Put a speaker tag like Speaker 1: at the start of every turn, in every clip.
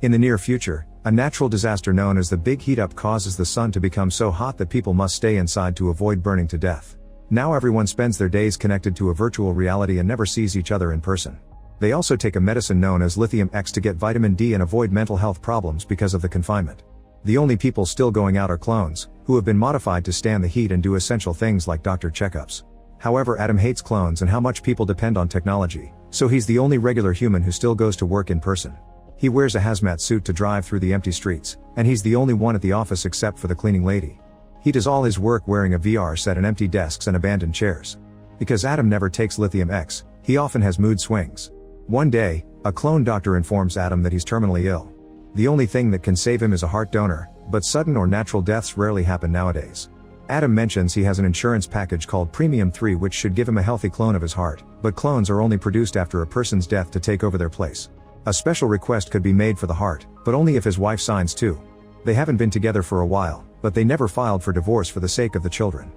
Speaker 1: In the near future, a natural disaster known as the Big Heat Up causes the sun to become so hot that people must stay inside to avoid burning to death. Now everyone spends their days connected to a virtual reality and never sees each other in person. They also take a medicine known as lithium X to get vitamin D and avoid mental health problems because of the confinement. The only people still going out are clones, who have been modified to stand the heat and do essential things like doctor checkups. However, Adam hates clones and how much people depend on technology, so he's the only regular human who still goes to work in person. He wears a hazmat suit to drive through the empty streets, and he's the only one at the office except for the cleaning lady. He does all his work wearing a VR set and empty desks and abandoned chairs. Because Adam never takes lithium X, he often has mood swings. One day, a clone doctor informs Adam that he's terminally ill. The only thing that can save him is a heart donor, but sudden or natural deaths rarely happen nowadays. Adam mentions he has an insurance package called Premium 3 which should give him a healthy clone of his heart, but clones are only produced after a person's death to take over their place. A special request could be made for the heart, but only if his wife signs too. They haven't been together for a while, but they never filed for divorce for the sake of the children.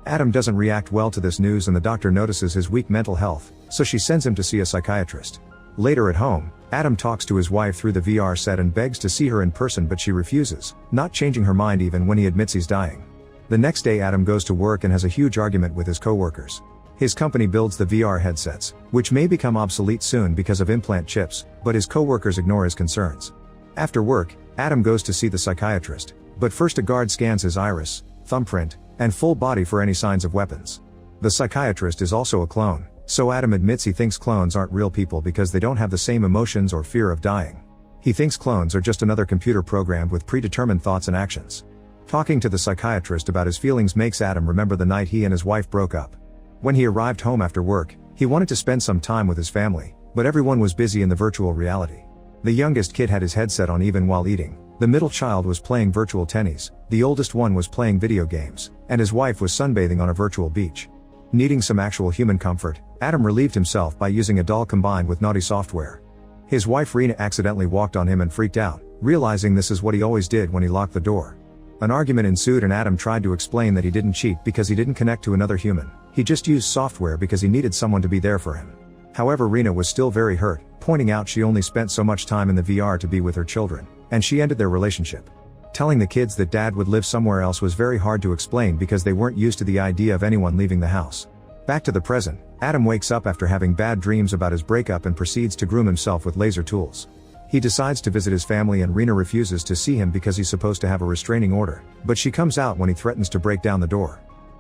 Speaker 1: Adam doesn't react well to this news and the doctor notices his weak mental health, so she sends him to see a psychiatrist. Later at home, Adam talks to his wife through the VR set and begs to see her in person, but she refuses, not changing her mind even when he admits he's dying. The next day Adam goes to work and has a huge argument with his co-workers. His company builds the VR headsets, which may become obsolete soon because of implant chips, but his co-workers ignore his concerns. After work, Adam goes to see the psychiatrist, but first a guard scans his iris, thumbprint, and full body for any signs of weapons. The psychiatrist is also a clone, so Adam admits he thinks clones aren't real people because they don't have the same emotions or fear of dying. He thinks clones are just another computer programmed with predetermined thoughts and actions. Talking to the psychiatrist about his feelings makes Adam remember the night he and his wife broke up. When he arrived home after work, he wanted to spend some time with his family, but everyone was busy in the virtual reality. The youngest kid had his headset on even while eating, the middle child was playing virtual tennis, the oldest one was playing video games, and his wife was sunbathing on a virtual beach. Needing some actual human comfort, Adam relieved himself by using a doll combined with naughty software. His wife Rena accidentally walked on him and freaked out, realizing this is what he always did when he locked the door. An argument ensued and Adam tried to explain that he didn't cheat because he didn't connect to another human. He just used software because he needed someone to be there for him. However, Rena was still very hurt, pointing out she only spent so much time in the VR to be with her children, and she ended their relationship. Telling the kids that dad would live somewhere else was very hard to explain because they weren't used to the idea of anyone leaving the house. Back to the present, Adam wakes up after having bad dreams about his breakup and proceeds to groom himself with laser tools. He decides to visit his family and Rena refuses to see him because he's supposed to have a restraining order, but she comes out when he threatens to break down the door.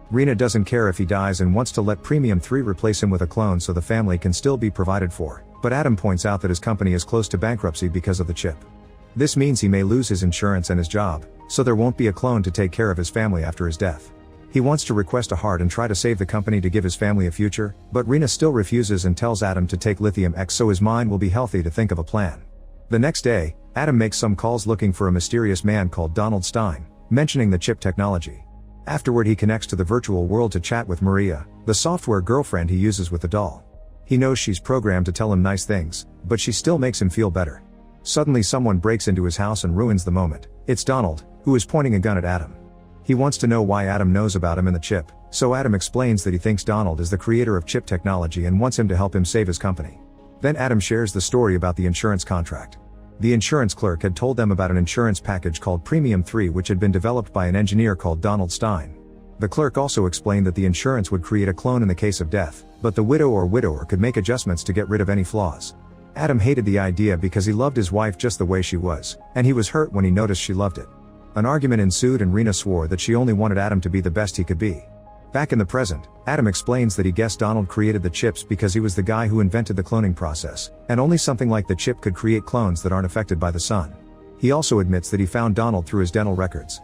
Speaker 1: Rena doesn't care if he dies and wants to let Premium 3 replace him with a clone so the family can still be provided for, but Adam points out that his company is close to bankruptcy because of the chip. This means he may lose his insurance and his job, so there won't be a clone to take care of his family after his death. He wants to request a heart and try to save the company to give his family a future, but Rena still refuses and tells Adam to take lithium X so his mind will be healthy to think of a plan. The next day, Adam makes some calls looking for a mysterious man called Donald Stein, mentioning the chip technology. Afterward he connects to the virtual world to chat with Maria, the software girlfriend he uses with the doll. He knows she's programmed to tell him nice things, but she still makes him feel better. Suddenly someone breaks into his house and ruins the moment. It's Donald, who is pointing a gun at Adam. He wants to know why Adam knows about him and the chip, so Adam explains that he thinks Donald is the creator of chip technology and wants him to help him save his company. Then Adam shares the story about the insurance contract. The insurance clerk had told them about an insurance package called Premium 3 which had been developed by an engineer called Donald Stein. The clerk also explained that the insurance would create a clone in the case of death, but the widow or widower could make adjustments to get rid of any flaws. Adam hated the idea because he loved his wife just the way she was, and he was hurt when he noticed she loved it. An argument ensued and Rena swore that she only wanted Adam to be the best he could be. Back in the present, Adam explains that he guessed Donald created the chips because he was the guy who invented the cloning process, and only something like the chip could create clones that aren't affected by the sun. He also admits that he found Donald through his dental records.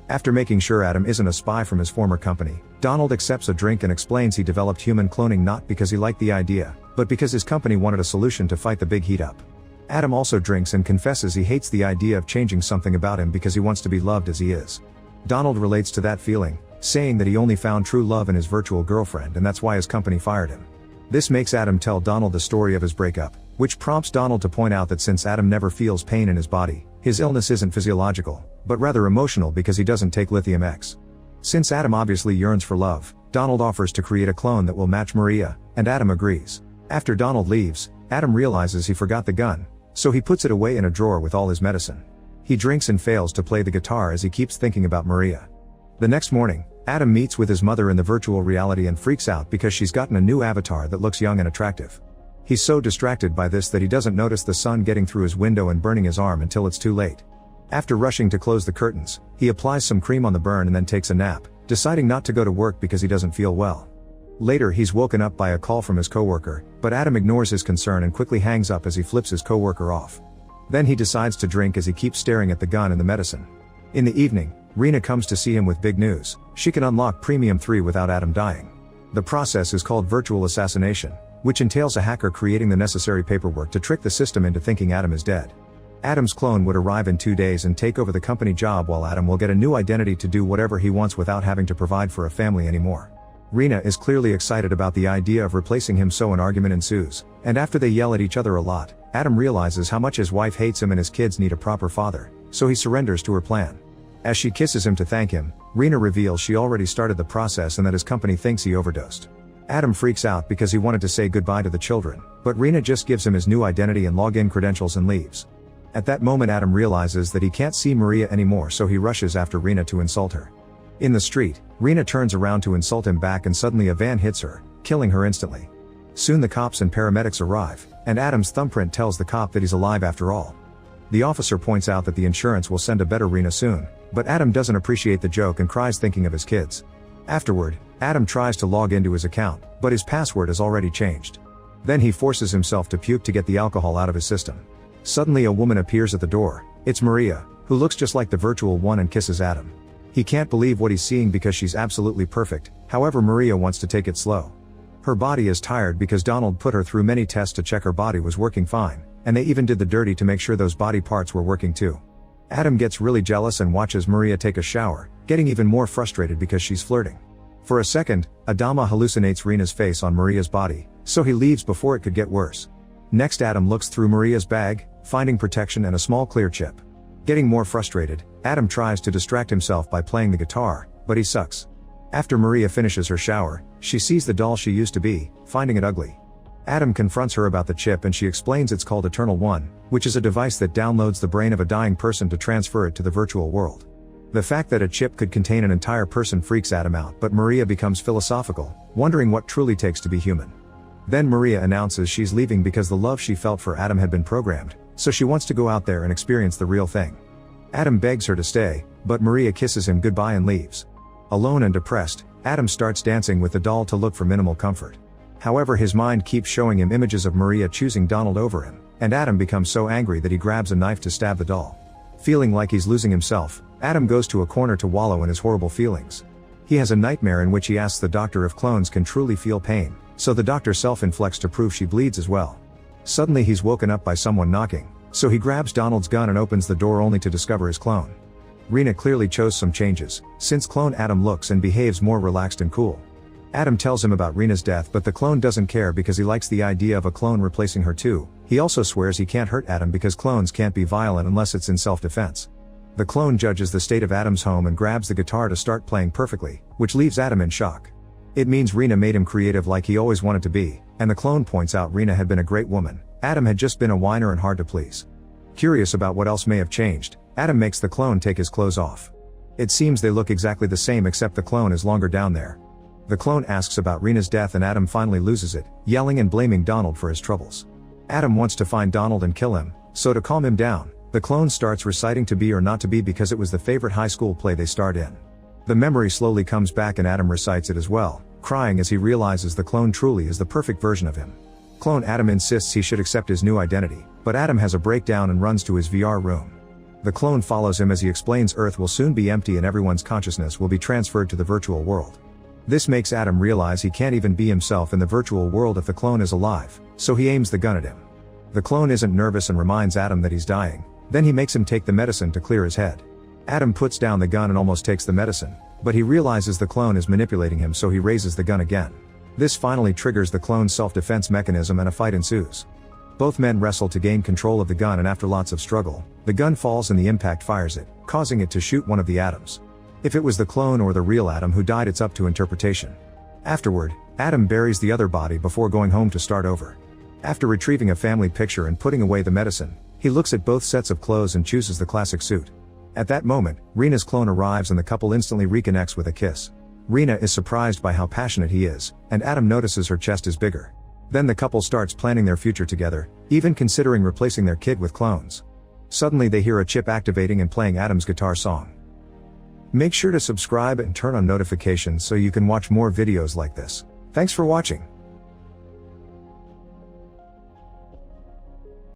Speaker 1: After making sure Adam isn't a spy from his former company, Donald accepts a drink and explains he developed human cloning not because he liked the idea, but because his company wanted a solution to fight the big heat up. Adam also drinks and confesses he hates the idea of changing something about him because he wants to be loved as he is. Donald relates to that feeling, saying that he only found true love in his virtual girlfriend and that's why his company fired him. This makes Adam tell Donald the story of his breakup, which prompts Donald to point out that since Adam never feels pain in his body, his illness isn't physiological, but rather emotional because he doesn't take lithium X. Since Adam obviously yearns for love, Donald offers to create a clone that will match Maria, and Adam agrees. After Donald leaves, Adam realizes he forgot the gun, So he puts it away in a drawer with all his medicine. He drinks and fails to play the guitar as he keeps thinking about Maria. The next morning, Adam meets with his mother in the virtual reality and freaks out because she's gotten a new avatar that looks young and attractive. He's so distracted by this that he doesn't notice the sun getting through his window and burning his arm until it's too late. After rushing to close the curtains, he applies some cream on the burn and then takes a nap, deciding not to go to work because he doesn't feel well. Later he's woken up by a call from his coworker, but Adam ignores his concern and quickly hangs up as he flips his coworker off. Then he decides to drink as he keeps staring at the gun and the medicine. In the evening, Rena comes to see him with big news: she can unlock Premium 3 without Adam dying. The process is called virtual assassination, which entails a hacker creating the necessary paperwork to trick the system into thinking Adam is dead. Adam's clone would arrive in 2 days and take over the company job, while Adam will get a new identity to do whatever he wants without having to provide for a family anymore. Rena is clearly excited about the idea of replacing him, so an argument ensues, and after they yell at each other a lot, Adam realizes how much his wife hates him and his kids need a proper father, so he surrenders to her plan. As she kisses him to thank him, Rena reveals she already started the process and that his company thinks he overdosed. Adam freaks out because he wanted to say goodbye to the children, but Rena just gives him his new identity and login credentials and leaves. At that moment Adam realizes that he can't see Maria anymore, so he rushes after Rena to insult her. In the street, Rena turns around to insult him back and suddenly a van hits her, killing her instantly. Soon the cops and paramedics arrive, and Adam's thumbprint tells the cop that he's alive after all. The officer points out that the insurance will send a better Rena soon, but Adam doesn't appreciate the joke and cries thinking of his kids. Afterward, Adam tries to log into his account, but his password is already changed. Then he forces himself to puke to get the alcohol out of his system. Suddenly a woman appears at the door. It's Maria, who looks just like the virtual one and kisses Adam. He can't believe what he's seeing because she's absolutely perfect. However, Maria wants to take it slow. Her body is tired because Donald put her through many tests to check her body was working fine, and they even did the dirty to make sure those body parts were working too. Adam gets really jealous and watches Maria take a shower, getting even more frustrated because she's flirting. For a second, Adama hallucinates Rena's face on Maria's body, so he leaves before it could get worse. Next, Adam looks through Maria's bag, finding protection and a small clear chip. Getting more frustrated, Adam tries to distract himself by playing the guitar, but he sucks. After Maria finishes her shower, she sees the doll she used to be, finding it ugly. Adam confronts her about the chip and she explains it's called Eternal One, which is a device that downloads the brain of a dying person to transfer it to the virtual world. The fact that a chip could contain an entire person freaks Adam out, but Maria becomes philosophical, wondering what truly takes to be human. Then Maria announces she's leaving because the love she felt for Adam had been programmed, so she wants to go out there and experience the real thing. Adam begs her to stay, but Maria kisses him goodbye and leaves. Alone and depressed, Adam starts dancing with the doll to look for minimal comfort. However, his mind keeps showing him images of Maria choosing Donald over him, and Adam becomes so angry that he grabs a knife to stab the doll. Feeling like he's losing himself, Adam goes to a corner to wallow in his horrible feelings. He has a nightmare in which he asks the doctor if clones can truly feel pain, so the doctor self-inflicts to prove she bleeds as well. Suddenly he's woken up by someone knocking, so he grabs Donald's gun and opens the door only to discover his clone. Rena clearly chose some changes, since clone Adam looks and behaves more relaxed and cool. Adam tells him about Rena's death, but the clone doesn't care because he likes the idea of a clone replacing her too. He also swears he can't hurt Adam because clones can't be violent unless it's in self-defense. The clone judges the state of Adam's home and grabs the guitar to start playing perfectly, which leaves Adam in shock. It means Rena made him creative like he always wanted to be, and the clone points out Rena had been a great woman. Adam had just been a whiner and hard to please. Curious about what else may have changed, Adam makes the clone take his clothes off. It seems they look exactly the same except the clone is longer down there. The clone asks about Rena's death and Adam finally loses it, yelling and blaming Donald for his troubles. Adam wants to find Donald and kill him, so to calm him down, the clone starts reciting To Be or Not to Be because it was the favorite high school play they starred in. The memory slowly comes back and Adam recites it as well, crying as he realizes the clone truly is the perfect version of him. Clone Adam insists he should accept his new identity, but Adam has a breakdown and runs to his VR room. The clone follows him as he explains Earth will soon be empty and everyone's consciousness will be transferred to the virtual world. This makes Adam realize he can't even be himself in the virtual world if the clone is alive, so he aims the gun at him. The clone isn't nervous and reminds Adam that he's dying, then he makes him take the medicine to clear his head. Adam puts down the gun and almost takes the medicine, but he realizes the clone is manipulating him, so he raises the gun again. This finally triggers the clone's self-defense mechanism and a fight ensues. Both men wrestle to gain control of the gun and after lots of struggle, the gun falls and the impact fires it, causing it to shoot one of the Adams. If it was the clone or the real Adam who died, it's up to interpretation. Afterward, Adam buries the other body before going home to start over. After retrieving a family picture and putting away the medicine, he looks at both sets of clothes and chooses the classic suit. At that moment, Rena's clone arrives and the couple instantly reconnects with a kiss. Rena is surprised by how passionate he is, and Adam notices her chest is bigger. Then the couple starts planning their future together, even considering replacing their kid with clones. Suddenly they hear a chip activating and playing Adam's guitar song. Make sure to subscribe and turn on notifications so you can watch more videos like this. Thanks for watching.